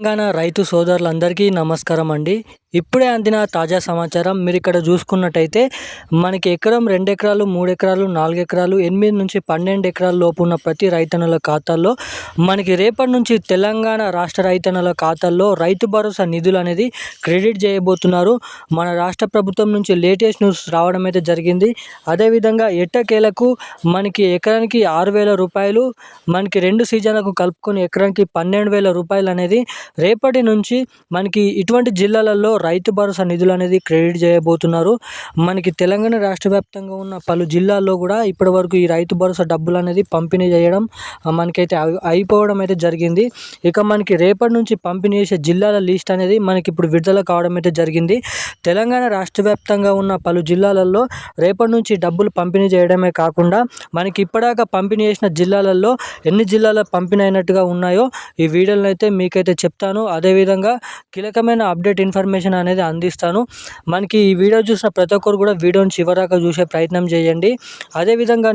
తెలంగాణ రైతు సోదరులందరికీ నమస్కారం అండి. ఇప్పుడే అందిన తాజా సమాచారం మీరు ఇక్కడ చూసుకున్నట్టయితే మనకి ఎకరం 2 ఎకరాలు 3 ఎకరాలు 4 ఎకరాలు 8 నుంచి 12 ఎకరాల లోపు ఉన్న ప్రతి రైతన్నుల ఖాతాల్లో మనకి రేపటి నుంచి తెలంగాణ రాష్ట్ర రైతన్నుల ఖాతాల్లో రైతు భరోసా నిధులు అనేది క్రెడిట్ చేయబోతున్నారు. మన రాష్ట్ర ప్రభుత్వం నుంచి లేటెస్ట్ న్యూస్ రావడం అయితే జరిగింది. అదేవిధంగా ఎట్టకేలకు మనకి ఎకరానికి 6,000 రూపాయలు, మనకి 2 సీజన్లకు కలుపుకొని ఎకరానికి 12,000 రూపాయలు అనేది రేపటి నుంచి మనకి ఇటువంటి జిల్లాలలో రైతు భరోసా నిధులు అనేది క్రెడిట్ చేయబోతున్నారు. మనకి తెలంగాణ రాష్ట్ర వ్యాప్తంగా ఉన్న పలు జిల్లాల్లో కూడా ఇప్పటివరకు ఈ రైతు భరోసా డబ్బులు అనేది పంపిణీ చేయడం మనకైతే అయిపోవడం అయితే జరిగింది. ఇక మనకి రేపటి నుంచి పంపిణీ చేసే జిల్లాల లిస్ట్ అనేది మనకి ఇప్పుడు విడుదల కావడం అయితే జరిగింది. తెలంగాణ రాష్ట్ర వ్యాప్తంగా ఉన్న పలు జిల్లాలలో రేపటి నుంచి డబ్బులు పంపిణీ చేయడమే కాకుండా మనకి ఇప్పటిదాకా పంపిణీ చేసిన జిల్లాలలో ఎన్ని జిల్లాల పంపిణీ అయినట్టుగా ఉన్నాయో ఈ వీడియోలో అయితే మీకైతే చెప్తాను. అదేవిధంగా కీలకమైన అప్డేట్ ఇన్ఫర్మేషన్ అనేది అందిస్తాను. మనకి ఈ వీడియో చూసిన ప్రతి ఒక్కరు కూడా వీడియోని చివరిదాకా చూసే ప్రయత్నం చేయండి. అదేవిధంగా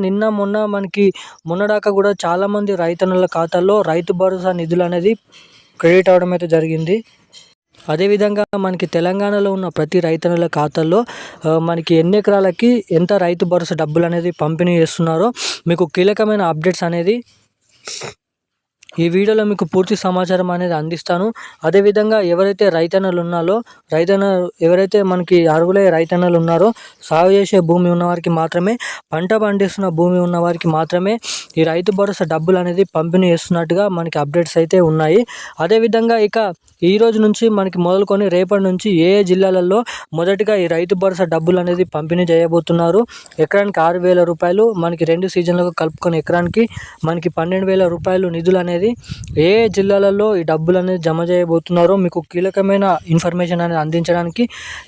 మొన్నదాకా కూడా చాలామంది రైతన్నుల ఖాతాల్లో రైతు భరోసా నిధులు అనేది క్రెడిట్ అవ్వడం అయితే జరిగింది. అదేవిధంగా మనకి తెలంగాణలో ఉన్న ప్రతి రైతన్నుల ఖాతాల్లో మనకి ఎన్ని ఎకరాలకి ఎంత రైతు భరోసా డబ్బులు అనేది పంపిణీ చేస్తున్నారో మీకు కీలకమైన అప్డేట్స్ అనేది ఈ వీడియోలో మీకు పూర్తి సమాచారం అనేది అందిస్తాను. అదేవిధంగా ఎవరైతే ఎవరైతే మనకి అర్హులై రైతన్నలు ఉన్నారో సాగు చేసే భూమి ఉన్నవారికి మాత్రమే, పంట పండిస్తున్న భూమి ఉన్నవారికి మాత్రమే ఈ రైతు భరోసా డబ్బులు అనేది పంపిణీ చేస్తున్నట్టుగా మనకి అప్డేట్స్ అయితే ఉన్నాయి. అదేవిధంగా ఇక ఈ రోజు నుంచి మనకి మొదలుకొని రేపటి నుంచి ఏ జిల్లాలలో మొదటిగా ఈ రైతు భరోసా డబ్బులు అనేది పంపిణీ చేయబోతున్నారు. ఎకరానికి 6,000 రూపాయలు, మనకి 2 సీజన్లకు కలుపుకొని ఎకరానికి మనకి 12,000 రూపాయలు నిధులు అనేది ఏ జిల్లాలలో ఈ డబ్బులు అనేది జమ చేయబోతున్నారో మీకు కీలకమైన ఇన్ఫర్మేషన్ అనేది అందించడానికి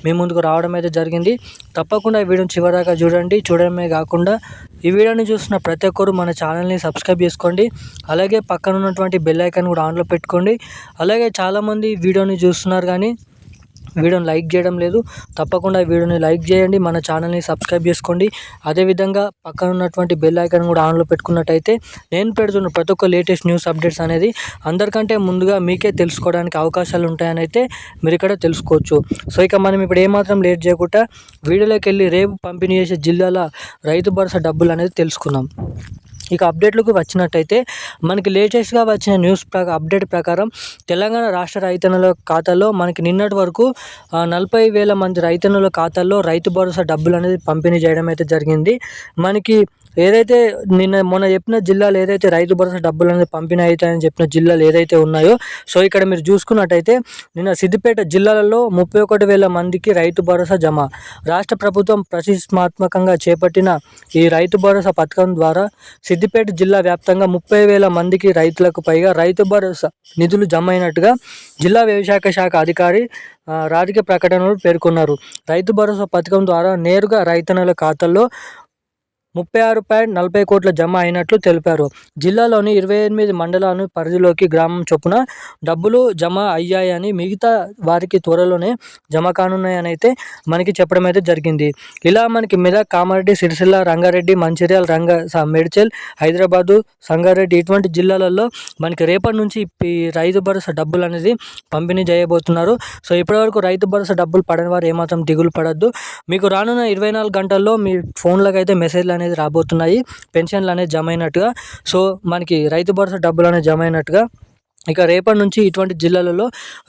మీ ముందుకు రావడం అయితే జరిగింది. తప్పకుండా ఈ వీడియోని చివరిదాకా చూడండి. చూడడమే కాకుండా ఈ వీడియోని చూసిన ప్రతి ఒక్కరు మన ఛానల్ని సబ్స్క్రైబ్ చేసుకోండి. అలాగే పక్కన ఉన్నటువంటి బెల్ ఐకాన్ కూడా ఆన్లో పెట్టుకోండి. అలాగే చాలామంది వీడియోని చూస్తున్నారు కానీ వీడియోని లైక్ చేయడం లేదు. తప్పకుండా వీడియోని లైక్ చేయండి, మన ఛానల్ని సబ్స్క్రైబ్ చేసుకోండి. అదేవిధంగా పక్కన ఉన్నటువంటి బెల్ ఐకాన్ కూడా ఆన్లో పెట్టుకున్నట్టయితే నేను పెడుతున్న ప్రతి ఒక్క లేటెస్ట్ న్యూస్ అప్డేట్స్ అనేది అందరికంటే ముందుగా మీకే తెలుసుకోవడానికి అవకాశాలు ఉంటాయని అయితే మీరు ఇక్కడ తెలుసుకోవచ్చు. సో ఇక మనం ఇప్పుడు ఏమాత్రం లేట్ చేయకుండా వీడియోలోకి వెళ్ళి రేపు పంపిణీ చేసే జిల్లాల రైతు భరోసా డబ్బులు అనేది తెలుసుకుందాం. ఇక అప్డేట్లకు వచ్చినట్టయితే మనకి లేటెస్ట్గా వచ్చిన అప్డేట్ ప్రకారం తెలంగాణ రాష్ట్ర రైతన్నుల ఖాతాలో మనకి నిన్నటి వరకు 40,000 మంది రైతన్నుల ఖాతాల్లో రైతు భరోసా డబ్బులు అనేది పంపిణీ చేయడం అయితే జరిగింది. మనకి ఏదైతే మొన్న చెప్పిన జిల్లాలు ఏదైతే రైతు భరోసా డబ్బులు అనేది పంపిణీ అవుతాయని చెప్పిన జిల్లాలు ఏదైతే ఉన్నాయో, సో ఇక్కడ మీరు చూసుకున్నట్టయితే నిన్న సిద్దిపేట జిల్లాలలో 31,000 మందికి రైతు భరోసా జమ. రాష్ట్ర ప్రభుత్వం ప్రతిష్టాత్మకంగా చేపట్టిన ఈ రైతు భరోసా పథకం ద్వారా సిద్దిపేట జిల్లా వ్యాప్తంగా 30,000 మందికి రైతులకు పైగా రైతు భరోసా నిధులు జమ అయినట్టుగా జిల్లా వ్యవసాయ శాఖ అధికారి రాజకీయ ప్రకటనలు పేర్కొన్నారు. రైతు భరోసా పథకం ద్వారా నేరుగా రైతన్నుల ఖాతాల్లో 36.40 కోట్ల జమ అయినట్లు తెలిపారు. జిల్లాలోని 28 మండలాల పరిధిలోకి గ్రామం చొప్పున డబ్బులు జమ అయ్యాయని, మిగతా వారికి త్వరలోనే జమ కానున్నాయని అయితే మనకి చెప్పడం అయితే జరిగింది. ఇలా మనకి మెదక్, కామారెడ్డి, సిరిసిల్ల, రంగారెడ్డి, మంచిర్యాల, మేడ్చల్, హైదరాబాదు, సంగారెడ్డి ఇటువంటి జిల్లాలలో మనకి రేపటి నుంచి ఈ రైతు భరోసా డబ్బులు అనేది పంపిణీ చేయబోతున్నారు. సో ఇప్పటివరకు రైతు భరోసా డబ్బులు పడని వారు ఏమాత్రం దిగులు పడద్దు. మీకు రానున్న 24 గంటల్లో మీ ఫోన్లకు అయితే మెసేజ్లు అనేది రాబోతున్నాయి, పెన్షన్లు అనేది జమ అయినట్టుగా. సో మనకి రైతు భరోసా డబ్బులు అనేది జమ అయినట్టుగా. ఇక రేపటి నుంచి ఇటువంటి జిల్లాలలో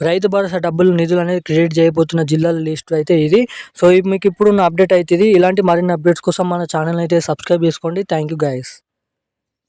రైతు భరోసా డబ్బులు నిధులు అనేది క్రెడిట్ చేయబోతున్న జిల్లాల లిస్ట్ అయితే ఇది. సో మీకు ఇప్పుడున్న అప్డేట్ అయితే ఇది. ఇలాంటి మరిన్ని అప్డేట్స్ కోసం మన ఛానల్ అయితే సబ్స్క్రైబ్ చేసుకోండి. Thank you guys.